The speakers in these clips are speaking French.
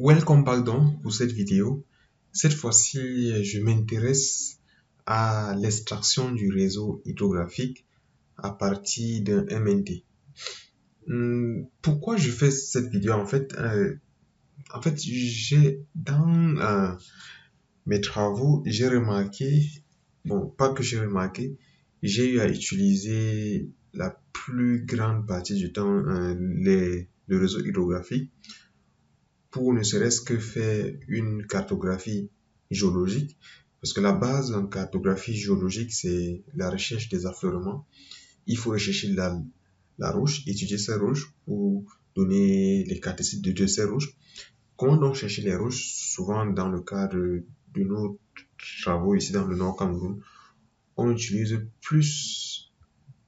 Welcome back donc pour cette vidéo. Cette fois-ci, je m'intéresse à l'extraction du réseau hydrographique à partir d'un MNT. Pourquoi je fais cette vidéo? J'ai dans mes travaux, j'ai remarqué, bon, pas que j'ai remarqué, j'ai eu à utiliser la plus grande partie du temps le réseau hydrographique pour ne serait-ce que faire une cartographie géologique, parce que la base d'une cartographie géologique, c'est la recherche des affleurements. Il faut rechercher la roche, étudier ces roches pour donner les caractéristiques de ces roches. Comment donc chercher les roches? Souvent, dans le cadre de nos travaux ici dans le Nord Cameroun, on utilise plus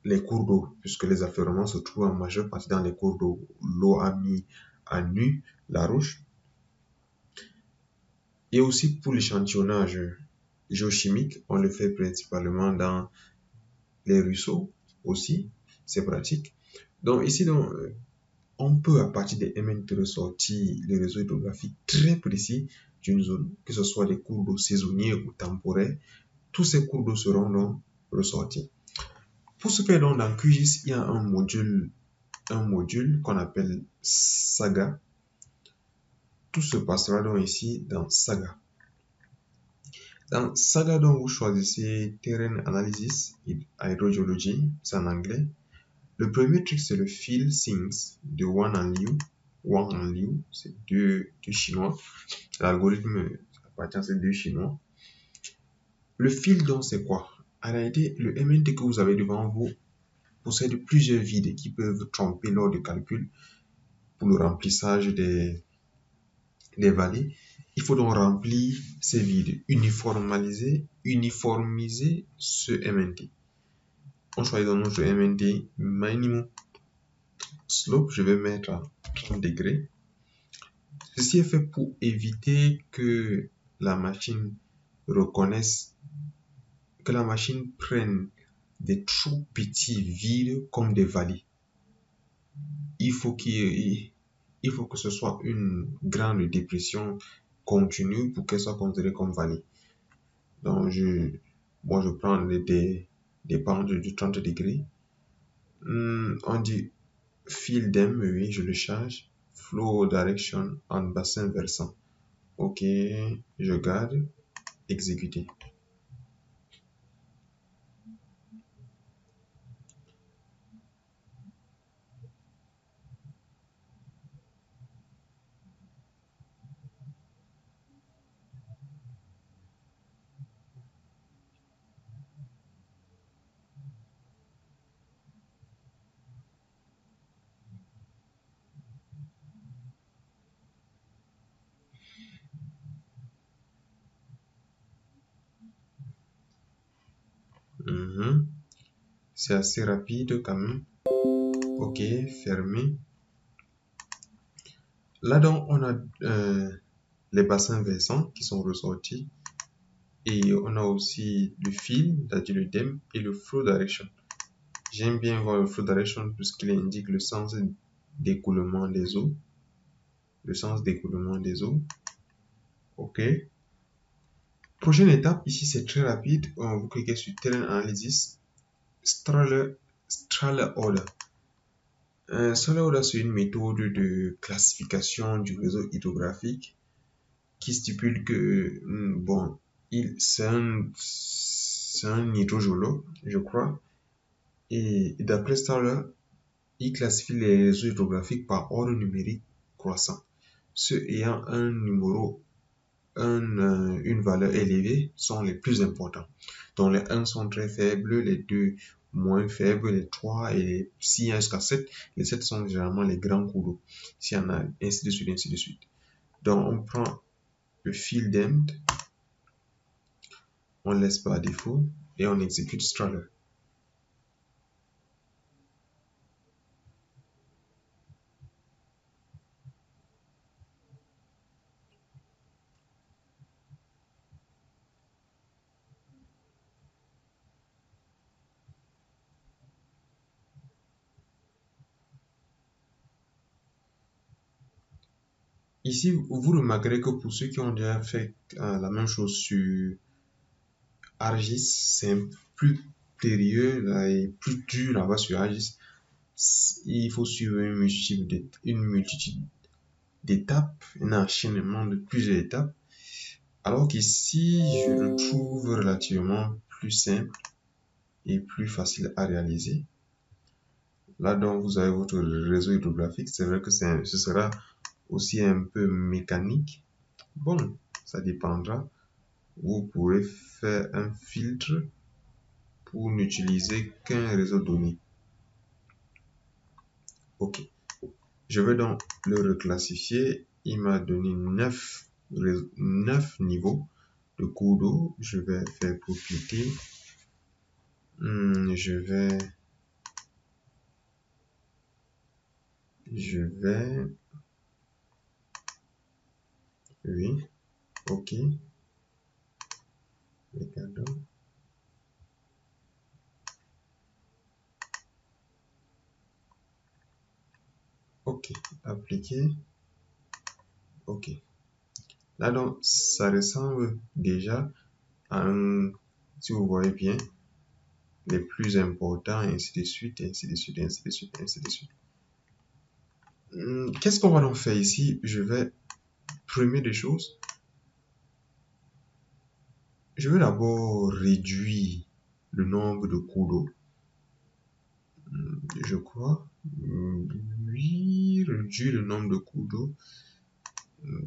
les cours d'eau, puisque les affleurements se trouvent en majeure partie dans les cours d'eau. L'eau a mis à nu la roche. Et aussi pour l'échantillonnage géochimique, on le fait principalement dans les ruisseaux aussi, c'est pratique. Donc ici, on peut à partir des MNT ressortir les réseaux hydrographiques très précis d'une zone, que ce soit des cours d'eau saisonniers ou temporaires. Tous ces cours d'eau seront donc ressortis. Pour ce faire donc dans QGIS, il y a un module qu'on appelle Saga. Tout se passera donc ici dans Saga. Dans Saga, donc, vous choisissez Terrain Analysis et Hydrogeology, c'est en anglais. Le premier truc, c'est le Field Things de Wang and Liu. Wang and Liu, c'est deux Chinois. L'algorithme appartient à ces deux Chinois. Le field, donc, c'est quoi? En réalité, le MNT que vous avez devant vous possède plusieurs vides qui peuvent tromper lors du calcul pour le remplissage des vallées. Il faut donc remplir ces vides, uniformiser ce MNT. On choisit dans notre MNT minimum slope, je vais mettre à 30 degrés. Ceci est fait pour éviter que la machine reconnaisse, que la machine prenne des trop petits vides comme des vallées. Il faut que ce soit une grande dépression continue pour qu'elle soit considérée comme vallée. Donc, moi, je prends des pentes de 30 degrés. On dit field dem, oui, je le charge. Flow direction en bassin versant. Ok, je garde, exécuter. C'est assez rapide quand même. Ok, fermé. Là donc on a les bassins versants qui sont ressortis et on a aussi le fil, c'est-à-dire le DEM et le flow direction. J'aime bien voir le flow direction puisqu'il indique le sens d'écoulement des eaux. Le sens d'écoulement des eaux. Ok. Prochaine étape, ici c'est très rapide. Vous cliquez sur Terrain Analysis, Strahler Order. Strahler Order, c'est une méthode de classification du réseau hydrographique qui stipule que, bon, c'est un hydrogéologue, je crois, et d'après Strahler, il classifie les réseaux hydrographiques par ordre numérique croissant. Ceux ayant un numéro, une valeur élevée sont les plus importants. Donc les 1 sont très faibles, les 2 moins faibles, les 3 et s'il y a jusqu'à 7, les 7 sont généralement les grands cours d'eau. S'il y en a ainsi de suite, ainsi de suite. Donc on prend le field end, on laisse par défaut et on exécute Strahler. ici, vous remarquerez que pour ceux qui ont déjà fait la même chose sur ArcGIS, c'est un peu plus périlleux là, et plus dur là-bas sur ArcGIS. Il faut suivre une multitude d'étapes, un enchaînement de plusieurs étapes. Alors qu'ici, je le trouve relativement plus simple et plus facile à réaliser. Là, donc, vous avez votre réseau hydrographique. C'est vrai que ce sera aussi un peu mécanique. Bon, ça dépendra. Vous pourrez faire un filtre pour n'utiliser qu'un réseau donné. Ok. Je vais donc le reclassifier. Il m'a donné 9 niveaux de cours d'eau. Je vais faire propriété. Je vais, oui, ok, regardons, ok, appliquer, ok. Là donc, ça ressemble déjà à un, si vous voyez bien, les plus importants, ainsi de suite, ainsi de suite, ainsi de suite, ainsi de suite. Qu'est-ce qu'on va donc faire ici? Je vais, première des choses, je vais d'abord réduire le nombre de cours d'eau. Je crois, oui, réduire le nombre de cours d'eau.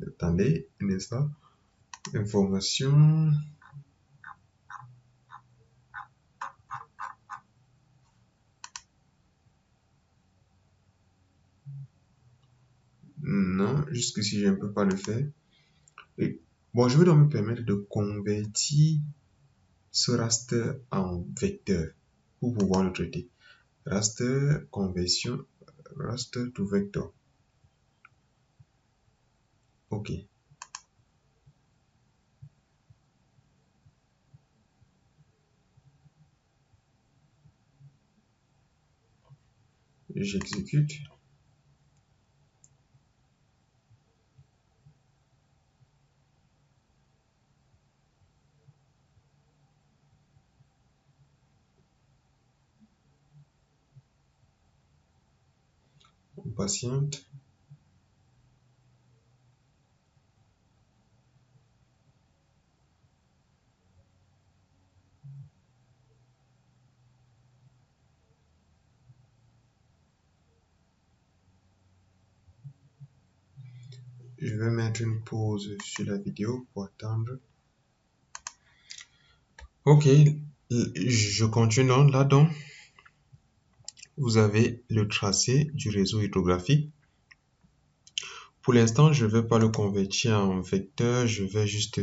Attendez un instant. Information. Non, jusqu'ici, je ne peux pas le faire. Et, bon, je vais donc me permettre de convertir ce raster en vecteur pour pouvoir le traiter. Raster, conversion, raster to vector. OK. J'exécute. On patiente. Je vais mettre une pause sur la vidéo pour attendre. OK. Je continue là donc. Vous avez le tracé du réseau hydrographique. Pour l'instant, je ne vais pas le convertir en vecteur. Je vais juste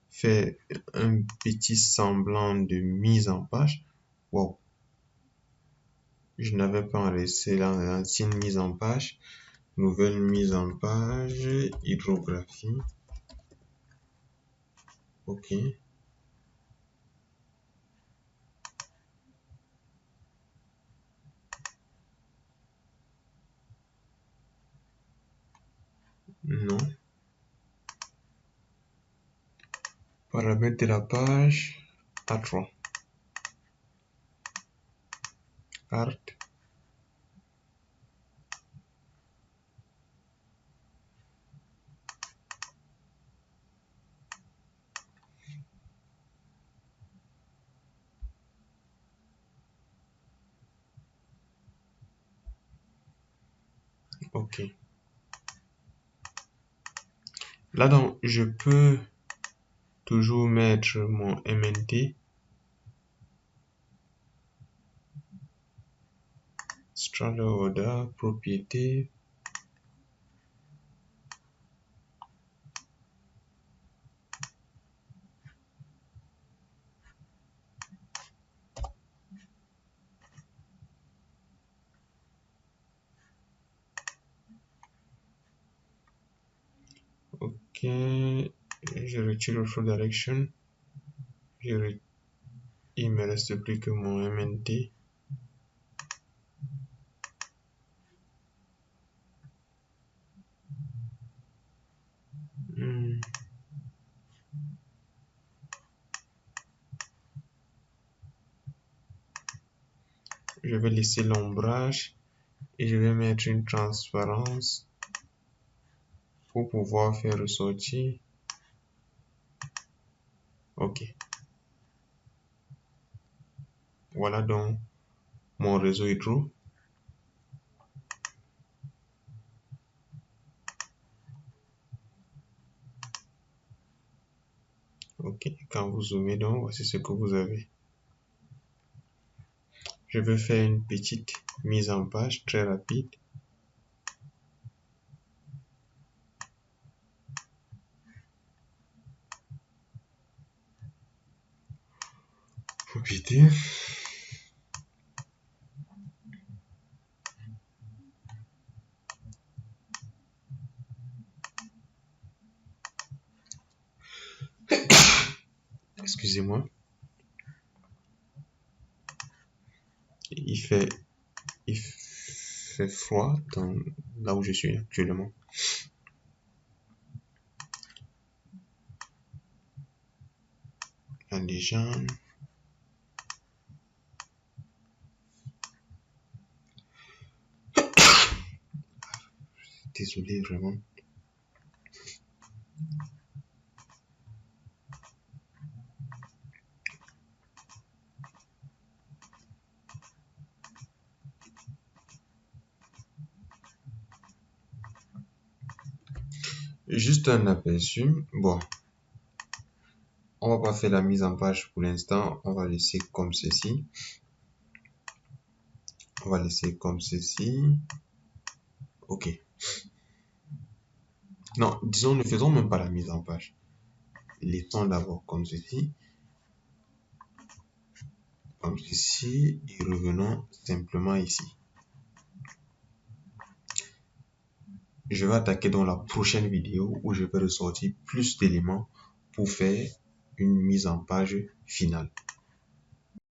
faire un petit semblant de mise en page. Wow. Je n'avais pas enregistré l'ancienne mise en page. Nouvelle mise en page. Hydrographie. OK. Non. Paramètres de la page. A3. Carte. OK. Là donc, je peux toujours mettre mon MNT. Strada order, propriété. OK. Je retire le flow direction. Il me reste plus que mon MNT. Je vais laisser l'ombrage et je vais mettre une transparence pour pouvoir faire ressortir. Ok. Voilà donc mon réseau hydro. Ok, quand vous zoomez donc, voici ce que vous avez. Je vais faire une petite mise en page très rapide. Profitez. Excusez-moi. Il fait froid dans, là où je suis actuellement. Déjà. Désolé vraiment. Juste un aperçu. Bon, on va pas faire la mise en page pour l'instant. On va laisser comme ceci. On va laisser comme ceci. Ok. Non, disons, ne faisons même pas la mise en page. Laissons d'abord comme ceci. Comme ceci. Et revenons simplement ici. Je vais attaquer dans la prochaine vidéo où je vais ressortir plus d'éléments pour faire une mise en page finale.